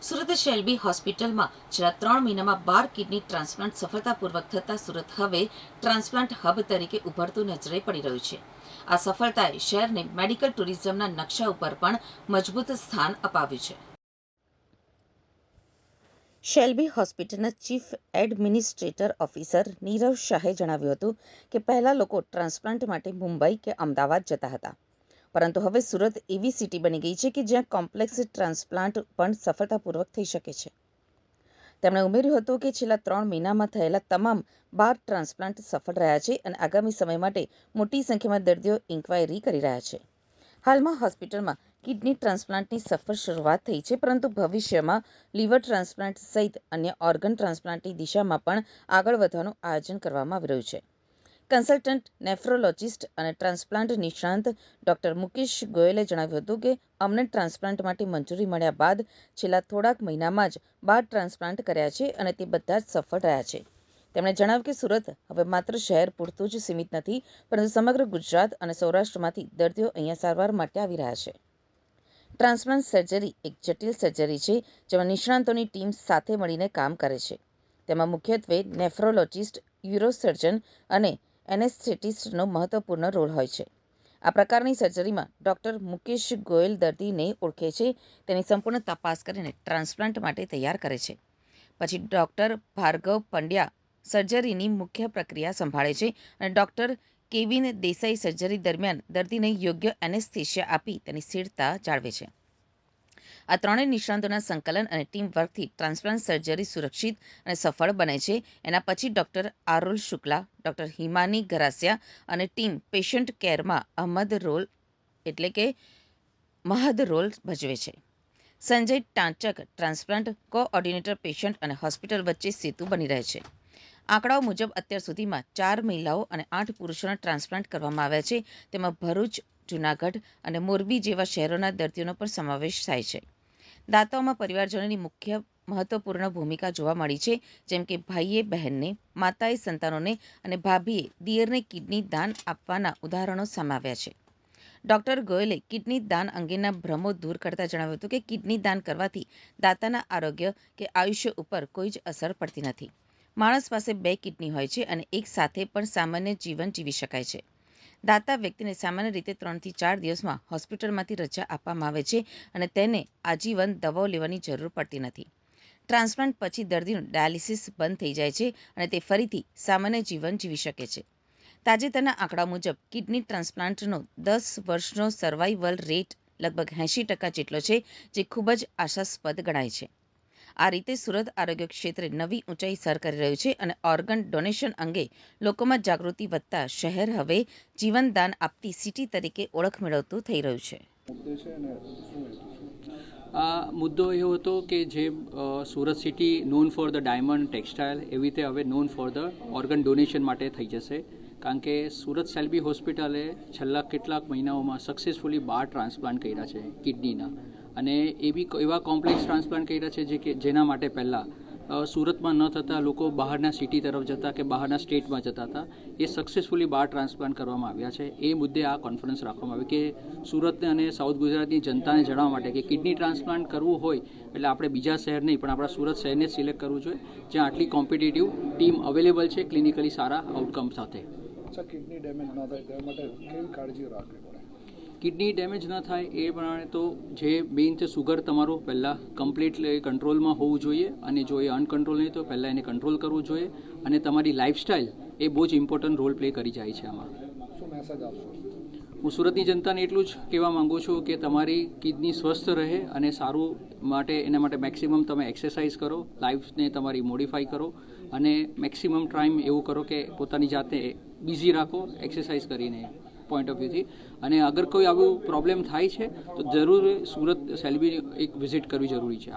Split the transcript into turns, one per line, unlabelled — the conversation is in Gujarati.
સુરત શેલ્બી હોસ્પિટલમાં છેલ્લા 3 મહિનામાં 12 કિડની ટ્રાન્સપ્લાન્ટ સફળતાપૂર્વક થતાં સુરત હવે ટ્રાન્સપ્લાન્ટ હબ તરીકે ઉભરતું નજરે પડી રહ્યું છે. આ સફળતાએ શહેરને મેડિકલ ટુરિઝમના નકશા ઉપર પણ મજબૂત સ્થાન અપાવ્યું છે. શેલ્બી હોસ્પિટલના ચીફ એડમિનિસ્ટ્રેટર ઓફિસર નીરવ શાહે જણાવ્યું હતું કે પહેલા લોકો ટ્રાન્સપ્લાન્ટ માટે મુંબઈ કે અમદાવાદ જતા હતા, પરંતુ હવે સુરત એવી સિટી બની ગઈ છે કે જ્યાં કોમ્પ્લેક્સ ટ્રાન્સપ્લાન્ટ પણ સફળતાપૂર્વક થઈ શકે છે. તેમણે ઉમેર્યું હતું કે છેલ્લા 3 મહિનામાં થયેલા તમામ 12 ટ્રાન્સપ્લાન્ટ સફળ રહ્યા છે અને આગામી સમય માટે મોટી સંખ્યામાં દર્દીઓ ઇન્ક્વાયરી કરી રહ્યા છે. હાલમાં હોસ્પિટલમાં કિડની ટ્રાન્સપ્લાન્ટની સફળ શરૂઆત થઈ છે, પરંતુ ભવિષ્યમાં લીવર ટ્રાન્સપ્લાન્ટ સહિત અન્ય ઓર્ગન ટ્રાન્સપ્લાન્ટની દિશામાં પણ આગળ વધવાનું આયોજન કરવામાં આવી રહ્યું છે. કન્સલ્ટન્ટ નેફ્રોલોજિસ્ટ અને ટ્રાન્સપ્લાન્ટ નિષ્ણાંત ડોક્ટર મુકેશ ગોયલે જણાવ્યું હતું કે અમને ટ્રાન્સપ્લાન્ટ માટે મંજૂરી મળ્યા બાદ છેલ્લા થોડાક મહિનામાં જ 12 ટ્રાન્સપ્લાન્ટ કર્યા છે અને તે બધા જ સફળ રહ્યા છે. તેમણે જણાવ્યું કે સુરત હવે માત્ર શહેર પૂરતું જ સીમિત નથી, પરંતુ સમગ્ર ગુજરાત અને સૌરાષ્ટ્રમાંથી દર્દીઓ અહીંયા સારવાર માટે આવી રહ્યા છે. ટ્રાન્સપ્લાન્ટ સર્જરી એક જટિલ સર્જરી છે જેમાં નિષ્ણાતોની ટીમ સાથે મળીને કામ કરે છે. તેમાં મુખ્યત્વે નેફ્રોલોજિસ્ટ, યુરોસર્જન અને એનેસ્થેટિસ્ટનો મહત્વપૂર્ણ રોલ હોય છે. આ પ્રકારની સર્જરીમાં ડોક્ટર મુકેશ ગોયલ દર્દીને ઓળખે છે, તેની સંપૂર્ણ તપાસ કરીને ટ્રાન્સપ્લાન્ટ માટે તૈયાર કરે છે. પછી ડોક્ટર ભાર્ગવ પંડ્યા સર્જરીની મુખ્ય પ્રક્રિયા સંભાળે છે અને ડોક્ટર કેવિન દેસાઈ સર્જરી દરમિયાન દર્દીને યોગ્ય એનેસ્થેશિયા આપી તેની સ્થિરતા જાળવે છે. આ ત્રણેય નિષ્ણાતોના સંકલન અને ટીમ વર્કથી ટ્રાન્સપ્લાન્ટ સર્જરી સુરક્ષિત અને સફળ બને છે. એના પછી ડોક્ટર આરુલ શુક્લા, ડોક્ટર હિમાની ગરાસિયા અને ટીમ પેશન્ટ કેરમાં મહદ રોલ ભજવે છે. સંજય ટાંચક ટ્રાન્સપ્લાન્ટ કોઓર્ડિનેટર પેશન્ટ અને હોસ્પિટલ વચ્ચે સેતુ બની રહે છે. આંકડાઓ મુજબ અત્યાર સુધીમાં 4 મહિલાઓ અને 8 પુરુષોના ટ્રાન્સપ્લાન્ટ કરવામાં આવ્યા છે. તેમાં ભરૂચ, જૂનાગઢ અને મોરબી જેવા શહેરોના દર્દીઓનો પણ સમાવેશ થાય છે. દાતાઓમાં પરિવારજનોની મુખ્ય મહત્વપૂર્ણ ભૂમિકા જોવા મળી છે, જેમ કે ભાઈએ બહેનને, માતાએ સંતાનોને અને ભાભીએ દિયરને કિડની દાન આપવાના ઉદાહરણો સામે આવ્યા છે. ડોક્ટર ગોયલે કિડની દાન અંગેના ભ્રમો દૂર કરતા જણાવ્યું હતું કે કિડની દાન કરવાથી દાતાના આરોગ્ય કે આયુષ્ય ઉપર કોઈ જ અસર પડતી નથી. માણસ પાસે 2 કિડની હોય છે અને એક સાથે પણ સામાન્ય જીવન જીવી શકાય છે. દાતા વ્યક્તિને સામાન્ય રીતે 3 થી 4 દિવસમાં હોસ્પિટલમાંથી રજા આપવામાં આવે છે અને તેને આજીવન દવાઓ લેવાની જરૂર પડતી નથી. ટ્રાન્સપ્લાન્ટ પછી દર્દીનું ડાયાલિસિસ બંધ થઈ જાય છે અને તે ફરીથી સામાન્ય જીવન જીવી શકે છે. તાજેતરના આંકડા મુજબ કિડની ટ્રાન્સપ્લાન્ટનો 10 વર્ષનો સર્વાઇવલ રેટ લગભગ 80% જેટલો છે, જે ખૂબ જ આશાસ્પદ ગણાય છે. આ રીતે સુરત આરોગ્ય ક્ષેત્રે નવી ઊંચાઈ સર કરી રહ્યું છે અને ઓર્ગન ડોનેશન અંગે લોકોમાં જાગૃતિ વધતા શહેર હવે જીવનદાન આપતી સિટી તરીકે ઓળખ મેળવતું થઈ રહ્યું છે.
આ મુદ્દો એવો હતો કે જે Surat city known for the diamond textile એવી રીતે હવે known for the organ donation માટે થઈ જશે, કારણ કે સુરત શેલ્બી હોસ્પિટલે છેલ્લા કેટલાક મહિનાઓમાં સક્સેસફુલી 12 ટ્રાન્સપ્લાન્ટ કર્યા છે કિડનીના, અને એવા કોમ્પ્લેક્સ ટ્રાન્સપ્લાન્ટ કર્યા છે જેના માટે પહેલાં સુરતમાં ન થતા લોકો બહારના સિટી તરફ જતા કે બહારના સ્ટેટમાં જતા હતા. એ સક્સેસફુલી 12 ટ્રાન્સપ્લાન્ટ કરવામાં આવ્યા છે. એ મુદ્દે આ કોન્ફરન્સ રાખવામાં આવી કે સુરતને અને સાઉથ ગુજરાતની જનતાને જણાવવા માટે કે કિડની ટ્રાન્સપ્લાન્ટ કરવું હોય એટલે આપણે બીજા શહેર નહીં પણ આપણા સુરત શહેરને જ સિલેક્ટ કરવું જોઈએ, જ્યાં આટલી કોમ્પિટિટિવ ટીમ અવેલેબલ છે ક્લિનિકલી સારા આઉટકમ સાથે.
કિડની ડેમેજ ન થાય તે માટે કેવી કાળજી રાખવી પડે?
કિડની ડેમેજ ન થાય એ પ્રમાણે તો જે મેઇન છે સુગર તમારું પહેલાં કમ્પ્લીટલી કંટ્રોલમાં હોવું જોઈએ, અને જો એ અનકંટ્રોલ નહીં તો પહેલાં એને કંટ્રોલ કરવું જોઈએ, અને તમારી લાઇફસ્ટાઇલ એ બહુ જ ઇમ્પોર્ટન્ટ રોલ પ્લે કરી જાય છે આમાં.
શું મેસેજ આપશો?
હું સુરતની જનતાને એટલું જ કહેવા માગું છું કે તમારી કિડની સ્વસ્થ રહે અને સારું માટે એના માટે મેક્સિમમ તમે એક્સરસાઇઝ કરો, લાઈફને તમારી મોડિફાઈ કરો, અને મેક્સિમમ ટાઈમ એવું કરો કે પોતાની જાતને બિઝી રાખો એક્સરસાઇઝ કરીને પોઈન્ટ ઓફ વ્યૂથી. અને અગર કોઈ આવું પ્રોબ્લેમ થાય છે તો જરૂર સુરત શેલ્બી એક વિઝિટ કરવી જરૂરી છે.